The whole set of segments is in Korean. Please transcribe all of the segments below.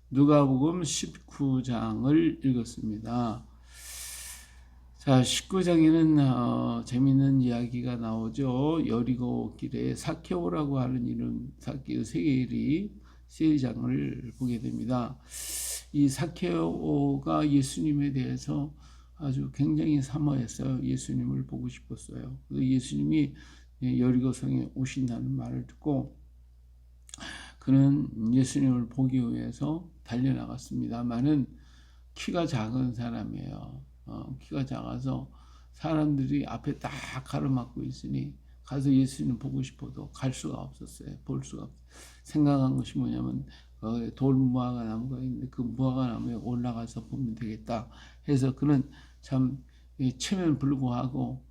누가복음 19장을 읽었습니다. 자, 19장에는 재미있는 이야기가 나오죠. 여리고 길에 삭개오라고 하는 이름, 삭개오 세겔이 세리장을 보게 됩니다. 이 삭개오가 예수님에 대해서 아주 굉장히 사모했어요. 예수님을 보고 싶었어요. 예수님이 여리고성에 오신다는 말을 듣고 그는 예수님을 보기 위해서 달려나갔습니다만은 키가 작은 사람이에요. 키가 작아서 사람들이 앞에 딱 가로막고 있으니 가서 예수님 보고 싶어도 갈 수가 없었어요. 볼 수가 없어요. 생각한 것이 뭐냐면 돌 무화과 나무가 있는데 그 무화과 나무에 올라가서 보면 되겠다 해서 그는 참 체면 불구하고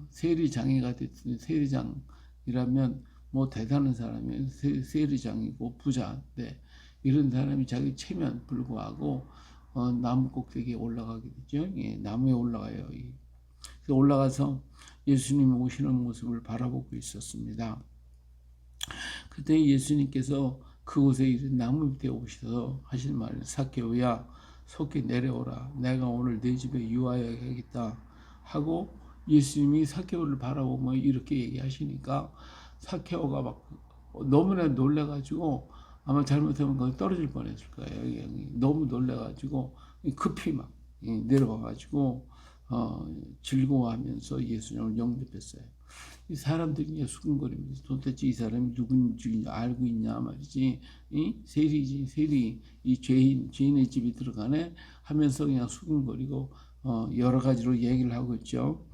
세리장애가 됐으니 세리장이라면 뭐 대단한 사람이에요. 세리장이고 부자인데 이런 사람이 자기 체면 불구하고 나무 꼭대기에 올라가게 되죠. 예, 나무에 올라가요. 그래서 올라가서 예수님이 오시는 모습을 바라보고 있었습니다. 그때 예수님께서 그곳에 있는 나무 밑에 오셔서 하신 말, 삭개오야 속히 내려오라. 내가 오늘 내 집에 유하여야겠다 하고 예수님이 삭개오를 바라보며 이렇게 얘기하시니까 삭개오가 막 너무나 놀라가지고 아마 잘못하면 거기 떨어질 뻔했을 거예요. 너무 놀라가지고 급히 막 내려와가지고 즐거워하면서 예수님을 영접했어요. 이 사람들이 수근거리면서 도대체 이 사람이 누군지 알고 있냐 말이지. 세리지 세리 이 죄인의 집에 들어가네 하면서 그냥 수근거리고 여러 가지로 얘기를 하고 있죠.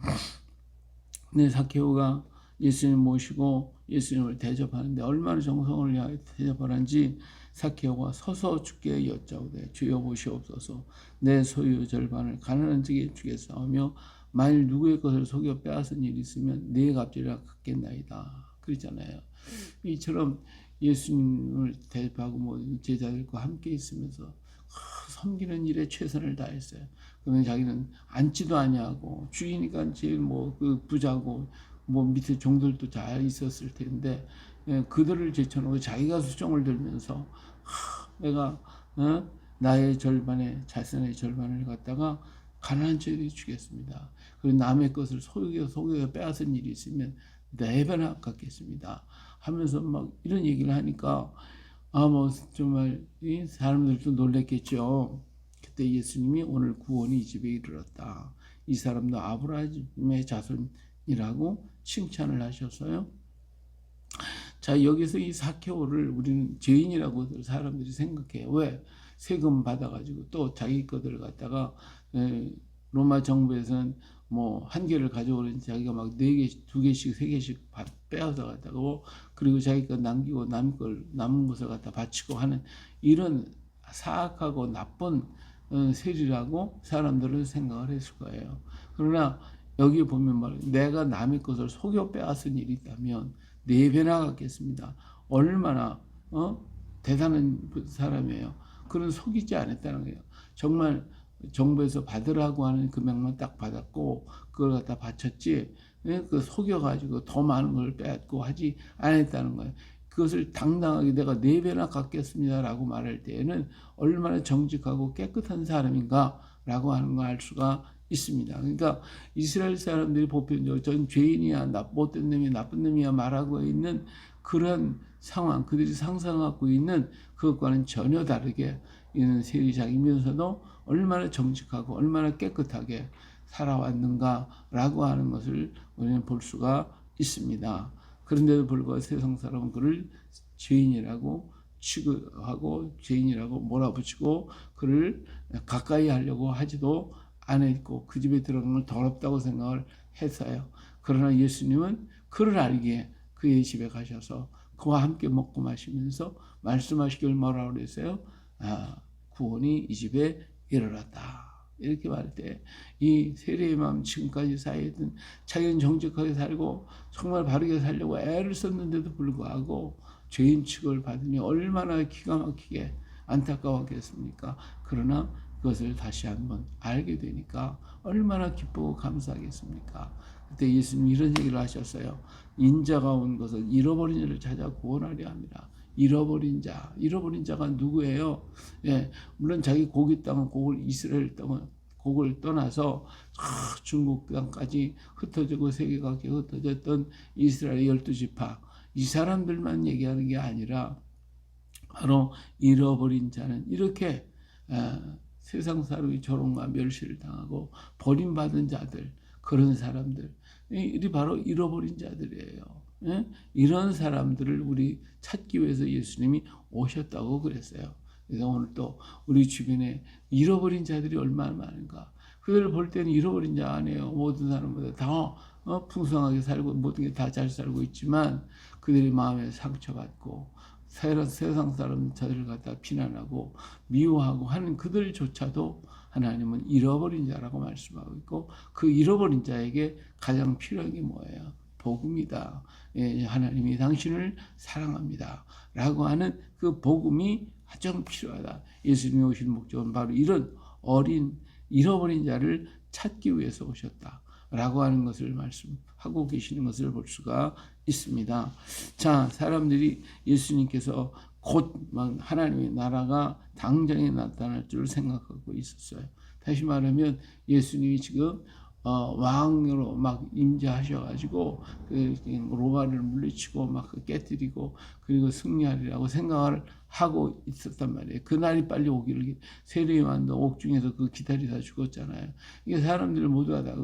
근데 삭개오가 예수님 모시고 예수님을 대접하는데 얼마나 정성을 다해 대접하는지 삭개오가 서서 주께 여짜오되 주여 보시옵소서 내 소유 절반을 가난한 자에게 주겠사오며 만일 누구의 것을 속여 빼앗은 일이 있으면 네 값이라 갚겠나이다 그러잖아요. 이처럼 예수님을 대접하고 뭐 제자들과 함께 있으면서 섬기는 일에 최선을 다했어요. 그러면 자기는 앉지도 아니하고 주인이니까 제일 뭐 그 부자고 뭐 밑에 종들도 잘 있었을 텐데 그들을 제쳐놓고 자기가 수종을 들면서 내가 나의 절반의 자신의 절반을 갖다가 가난한 자에게 주겠습니다. 그리고 남의 것을 속여 빼앗은 일이 있으면 네 배나 갚겠습니다. 하면서 막 이런 얘기를 하니까 뭐 정말 이 사람들도 놀랬겠죠. 그때 예수님이 오늘 구원이 이 집에 이르렀다. 이 사람도 아브라함의 자손이라고 칭찬을 하셔서요. 자, 여기서 이 삭개오를 우리는 죄인이라고 사람들이 생각해요. 왜? 세금 받아가지고 또 자기 것들을 갖다가 로마 정부에서는 뭐 한 개를 가져오는 자기가 막 4개, 2개씩, 3개씩 빼앗아 갖다가 그리고 자기 거 남기고 남은 것을 갖다 바치고 하는 이런 사악하고 나쁜 세리라고 사람들은 생각을 했을 거예요. 그러나 여기 보면 말이에요. 내가 남의 것을 속여 빼앗은 일이 있다면 4배나 갚겠습니다. 얼마나 대단한 사람이에요. 그런 속이지 않았다는 거예요. 정말 정부에서 받으라고 하는 금액만 딱 받았고 그걸 갖다 바쳤지 그 속여가지고 더 많은 걸 빼앗고 하지 않았다는 거예요. 그것을 당당하게 내가 4배나 갚겠습니다라고 말할 때에는 얼마나 정직하고 깨끗한 사람인가라고 하는 걸 알 수가 있습니다. 그러니까 이스라엘 사람들이 보편적으로 전 죄인이야, 못된 놈이야, 나쁜 놈이야 말하고 있는 그런 상황, 그들이 상상하고 있는 그것과는 전혀 다르게 있는 세리장이면서도 얼마나 정직하고 얼마나 깨끗하게 살아왔는가라고 하는 것을 우리는 볼 수가 있습니다. 그런데도 불구하고 세상 사람은 그를 죄인이라고 취급하고 죄인이라고 몰아붙이고 그를 가까이 하려고 하지도 않았고 그 집에 들어가는 걸 더럽다고 생각을 했어요. 그러나 예수님은 그를 알기에 그의 집에 가셔서 그와 함께 먹고 마시면서 말씀하시길 뭐라고 그랬어요? 구원이 이 집에 이르렀다. 이렇게 말할 때 이 세리의 마음 지금까지 쌓여있던 자기는 정직하게 살고 정말 바르게 살려고 애를 썼는데도 불구하고 죄인 취급을 받으니 얼마나 기가 막히게 안타까웠겠습니까? 그러나 그것을 다시 한번 알게 되니까 얼마나 기쁘고 감사하겠습니까? 그때 예수님이 이런 얘기를 하셨어요. 인자가 온 것은 잃어버린 일을 찾아 구원하려 합니다. 잃어버린 자가 누구예요? 예, 물론 자기 고기 땅은 곡을 이스라엘 땅은 곡을 떠나서 중국 땅까지 흩어지고 세계각에 흩어졌던 이스라엘 12지파 이 사람들만 얘기하는 게 아니라 바로 잃어버린 자는 이렇게 세상 사람이 조롱과 멸시를 당하고 버림받은 자들 그런 사람들 이 바로 잃어버린 자들이에요. 예? 이런 사람들을 우리 찾기 위해서 예수님이 오셨다고 그랬어요. 그래서 오늘 또 우리 주변에 잃어버린 자들이 얼마나 많은가. 그들을 볼 때는 잃어버린 자 아니에요. 모든 사람보다 다 풍성하게 살고 모든 게 다 잘 살고 있지만 그들의 마음에 상처받고 세상 사람 저들을 갖다 비난하고 미워하고 하는 그들조차도 하나님은 잃어버린 자라고 말씀하고 있고 그 잃어버린 자에게 가장 필요한 게 뭐예요? 복음이다. 예, 하나님이 당신을 사랑합니다. 라고 하는 그 복음이 가장 필요하다. 예수님이 오신 목적은 바로 이런 잃어버린 자를 찾기 위해서 오셨다. 라고 하는 것을 말씀하고 계시는 것을 볼 수가 있습니다. 자, 사람들이 예수님께서 곧 하나님의 나라가 당장에 나타날 줄 생각하고 있었어요. 다시 말하면 예수님이 지금 왕으로 막 임재하셔가지고 그 로마를 물리치고 막 깨뜨리고 그리고 승리하리라고 생각을 하고 있었단 말이에요. 그 날이 빨리 오기를 세례요한도 옥중에서 그 기다리다 죽었잖아요. 이게 사람들 모두가 다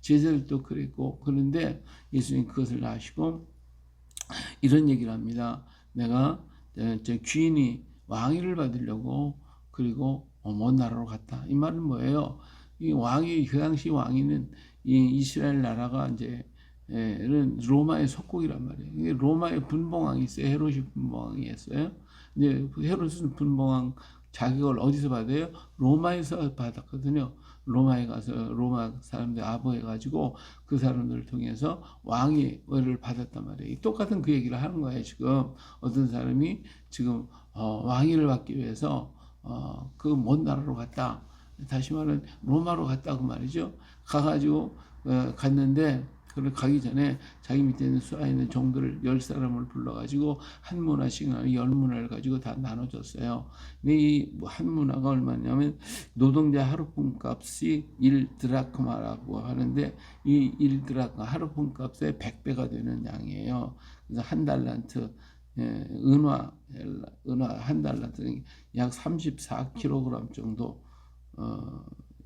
제자들도 그랬고 그런데 예수님 그것을 아시고 이런 얘기를 합니다. 내가 제 귀인이 왕위를 받으려고 그리고 먼 나라로 갔다. 이 말은 뭐예요? 이 왕이 그 당시 왕위는 이 이스라엘 나라가 이제 로마의 속국이란 말이에요. 이게 로마의 분봉왕이 있어요. 헤롯이 분봉왕이 있어요. 이제 헤롯은 분봉왕 자격을 어디서 받아요? 로마에서 받았거든요. 로마에 가서 로마 사람들 아부해가지고 그 사람들을 통해서 왕위를 받았단 말이에요. 똑같은 그 얘기를 하는 거예요. 지금 어떤 사람이 지금 왕위를 받기 위해서 그 먼 나라로 갔다. 다시 말하면 로마로 갔다고 말이죠. 가가지고 갔는데 그걸 가기 전에 자기 밑에 있는 수하 있는 종들을 10사람을 불러가지고 한 문화씩 10문화를 가지고 다 나눠줬어요. 근데 이 한 문화가 얼마냐면 노동자 하루품 값이 1드라크마라고 하는데 이 1드라크마 하루품 값의 100배가 되는 양이에요. 그래서 한 달란트 은화 한 달란트 약 34kg 정도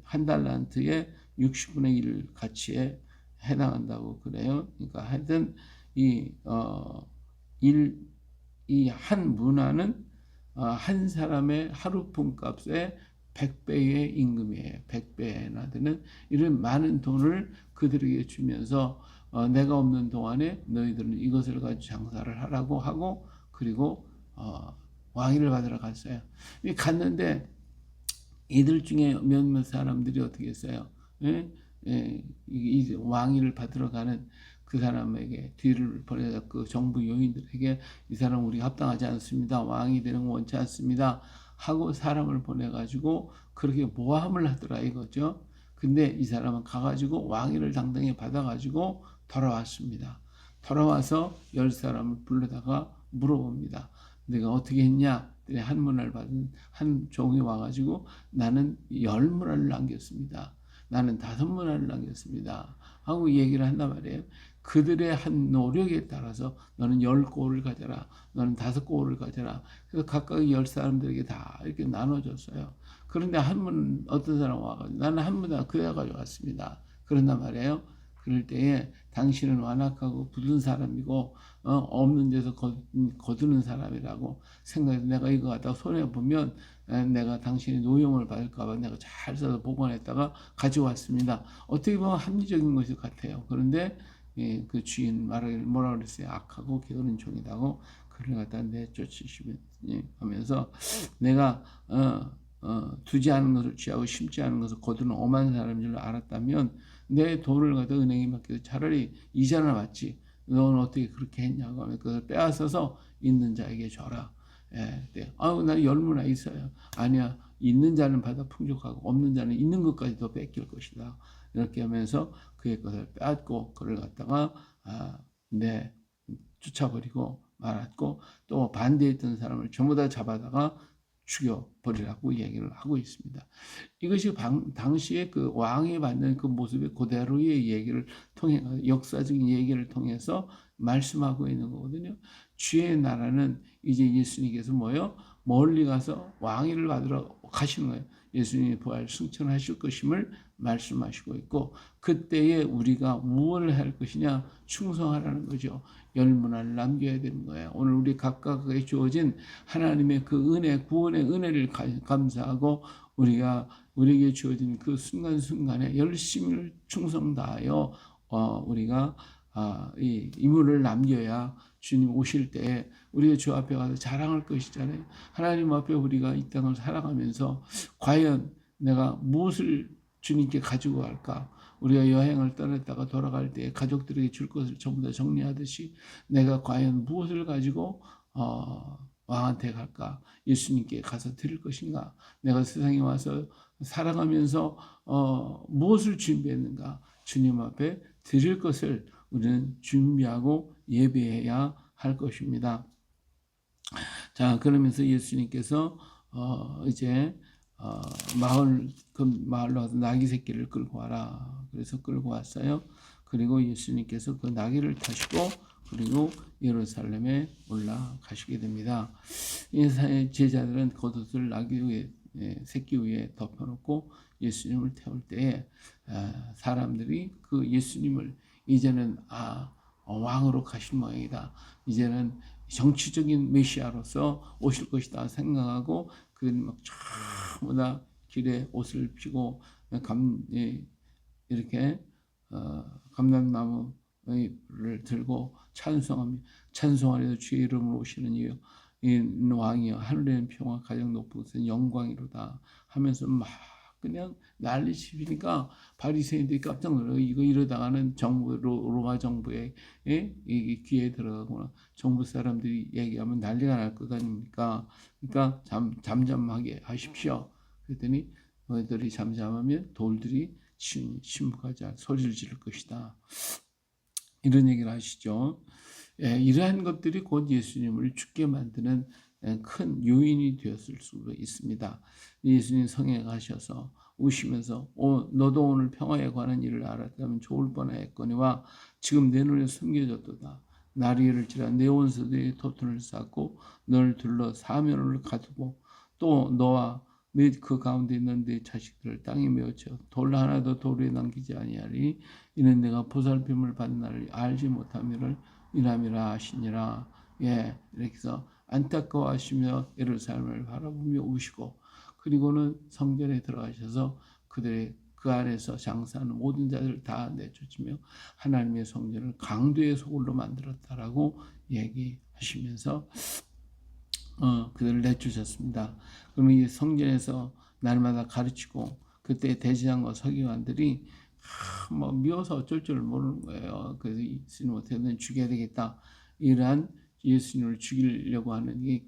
한 달란트의 60분의 1 가치에 해당한다고 그래요. 그러니까 하여튼 이 한 문화는 한 사람의 하루 품값의 100배의 임금이에요. 100배나 되는 이런 많은 돈을 그들에게 주면서 내가 없는 동안에 너희들은 이것을 가지고 장사를 하라고 하고 그리고 왕위를 받으러 갔어요. 갔는데 이들 중에 몇몇 사람들이 어떻게 했어요? 이 왕위를 받으러 가는 그 사람에게 뒤를 보내서 그 정부 요인들에게 이 사람 우리 합당하지 않습니다. 왕이 되는 건 원치 않습니다. 하고 사람을 보내가지고 그렇게 모함을 하더라 이거죠. 근데 이 사람은 가가지고 왕위를 당당히 받아가지고 돌아왔습니다. 돌아와서 10사람을 불러다가 물어봅니다. 내가 어떻게 했냐? 한 문화를 받은 한 종이 와가지고 나는 10문화를 남겼습니다. 나는 5문화를 남겼습니다. 하고 얘기를 한단 말이에요. 그들의 한 노력에 따라서 너는 10고를 가져라. 너는 5고를 가져라. 그래서 각각 10사람들에게 다 이렇게 나눠줬어요. 그런데 어떤 사람 와가지고 나는 한 문화 그래 가져갔습니다. 그런단 말이에요. 그럴 때에 당신은 완악하고 굳은 사람이고 없는 데서 거두는 사람이라고 생각해서 내가 이거 갖다가 손해보면 내가 당신이 노용을 받을까봐 내가 잘 써서 보관했다가 가져왔습니다. 어떻게 보면 합리적인 것이 같아요. 그런데 그 주인 뭐라 그랬어요? 악하고 게으른 종이라고 그를 갖다 내쫓으시면서 내가 두지 않은 것을 취하고 심지 않은 것을 거두는 엄한 사람인 줄 알았다면 내 돈을 갖다 은행에 맡겨서 차라리 이자나 받지. 너는 어떻게 그렇게 했냐고 하면 그걸 빼앗아서 있는 자에게 줘라. 네. 나 10문화 있어요. 아니야. 있는 자는 받아 풍족하고 없는 자는 있는 것까지 더 뺏길 것이다. 이렇게 하면서 그의 것을 빼앗고 그를 갖다가 쫓아버리고 말았고 또 반대했던 사람을 전부 다 잡아다가 죽여버리라고 얘기를 하고 있습니다. 이것이 당시에 그 왕이 받는 그 모습의 그대로의 얘기를 통해 역사적인 얘기를 통해서 말씀하고 있는 거거든요. 주의 나라는 이제 예수님께서 뭐요? 멀리 가서 왕위를 받으러 가시는 거예요. 예수님이 부활 승천하실 것임을 말씀하시고 있고 그때에 우리가 무엇을 할 것이냐? 충성하라는 거죠. 열문화를 남겨야 되는 거예요. 오늘 우리 각각에게 주어진 하나님의 그 은혜, 구원의 은혜를 감사하고 우리에게 주어진 그 순간순간에 열심히 충성 다하여 우리가 이 임무를 남겨야 주님 오실 때 우리가 주 앞에 가서 자랑할 것이잖아요. 하나님 앞에 우리가 이 땅을 살아가면서 과연 내가 무엇을 주님께 가지고 갈까? 우리가 여행을 떠났다가 돌아갈 때 가족들에게 줄 것을 전부 다 정리하듯이 내가 과연 무엇을 가지고 왕한테 갈까? 예수님께 가서 드릴 것인가? 내가 세상에 와서 살아가면서 무엇을 준비했는가? 주님 앞에 드릴 것을 우리는 준비하고 예배해야 할 것입니다. 자, 그러면서 예수님께서 이제 마을로 와서 나귀 새끼를 끌고 와라. 그래서 끌고 왔어요. 그리고 예수님께서 그 나귀를 타시고 그리고 예루살렘에 올라가시게 됩니다. 제자들은 겉옷을 나귀 위에 새끼 위에 덮어놓고 예수님을 태울 때에 사람들이 그 예수님을 이제는 왕으로 가신 모양이다. 이제는 정치적인 메시아로서 오실 것이다 생각하고 그들이 막 전부 다 길에 옷을 피고 이렇게 감람나무를 들고 찬송하리다 주의 이름으로 오시는 이 왕이여 하늘에는 평화 가장 높은 것은 영광이로다 하면서 막 그냥 난리치니까 바리새인들이 깜짝 놀라요. 이거 이러다가는 로마 정부의 귀에 들어가거나 정부 사람들이 얘기하면 난리가 날 것 아닙니까? 그러니까 잠잠하게 하십시오. 그랬더니 너희들이 잠잠하면 돌들이 침묵하자 소리를 지를 것이다. 이런 얘기를 하시죠. 이러한 것들이 곧 예수님을 죽게 만드는 큰 요인이 되었을 수가 있습니다. 예수님 성에 가셔서 우시면서 너도 오늘 평화에 관한 일을 알았다면 좋을 뻔하였거니와 지금 내 눈에 숨겨졌도다. 날이 이를지라 내 원수들이 도탄을 쌓고 너를 둘러 사면을 가두고 또 너와 및 그 가운데 있는 네 자식들을 땅에 메어쳐 돌 하나도 돌에 남기지 아니하리. 이는 내가 보살핌을 받는 날을 알지 못함이라 하시니라. 이렇게 해서 안타까워하시며 예루살렘을 바라보며 우시고 그리고는 성전에 들어가셔서 그들의 그 안에서 장사하는 모든 자들을 다 내쫓으며 하나님의 성전을 강도의 소굴로 만들었다라고 얘기하시면서 그들을 내쫓으셨습니다. 그러면 이 성전에서 날마다 가르치고 그때 대제장과 서기관들이 미워서 어쩔 줄 모르는 거예요. 그래서 예수님 어떻게든 죽여야 되겠다. 이러한 예수님을 죽이려고 하는 이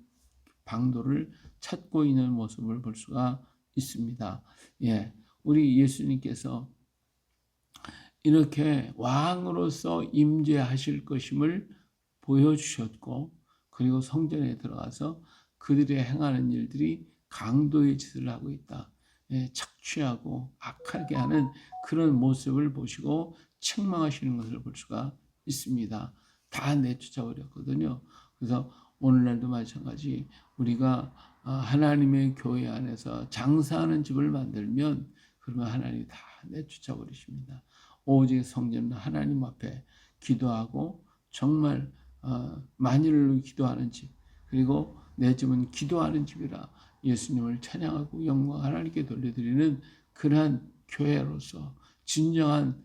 방도를 찾고 있는 모습을 볼 수가 있습니다. 우리 예수님께서 이렇게 왕으로서 임재하실 것임을 보여주셨고 그리고 성전에 들어가서 그들이 행하는 일들이 강도의 짓을 하고 있다. 착취하고 악하게 하는 그런 모습을 보시고 책망하시는 것을 볼 수가 있습니다. 다 내쫓아버렸거든요. 그래서 오늘날도 마찬가지 우리가 하나님의 교회 안에서 장사하는 집을 만들면 그러면 하나님이 다 내쫓아버리십니다. 오직 성전은 하나님 앞에 기도하고 정말 만일을 기도하는 집 그리고 내 집은 기도하는 집이라 예수님을 찬양하고 영광 하나님께 돌려드리는 그러한 교회로서 진정한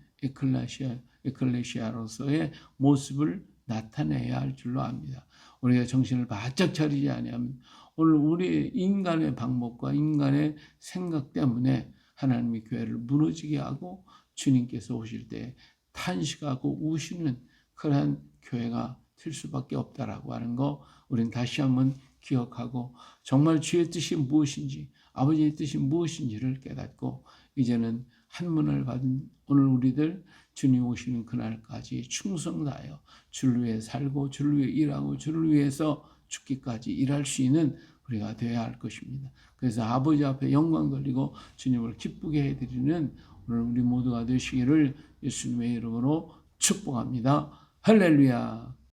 에클레시아로서의 모습을 나타내야 할 줄로 압니다. 우리가 정신을 바짝 차리지 아니하면 오늘 우리 인간의 방법과 인간의 생각 때문에 하나님의 교회를 무너지게 하고 주님께서 오실 때 탄식하고 우시는 그러한 교회가 될 수밖에 없다라고 하는 거 우리는 다시 한번 기억하고 정말 주의 뜻이 무엇인지 아버지의 뜻이 무엇인지를 깨닫고 이제는 한문을 받은 오늘 우리들 주님 오시는 그날까지 충성 다하여 주를 위해 살고 주를 위해 일하고 주를 위해서 죽기까지 일할 수 있는 우리가 되어야 할 것입니다. 그래서 아버지 앞에 영광 돌리고 주님을 기쁘게 해드리는 오늘 우리 모두가 되시기를 예수님의 이름으로 축복합니다. 할렐루야.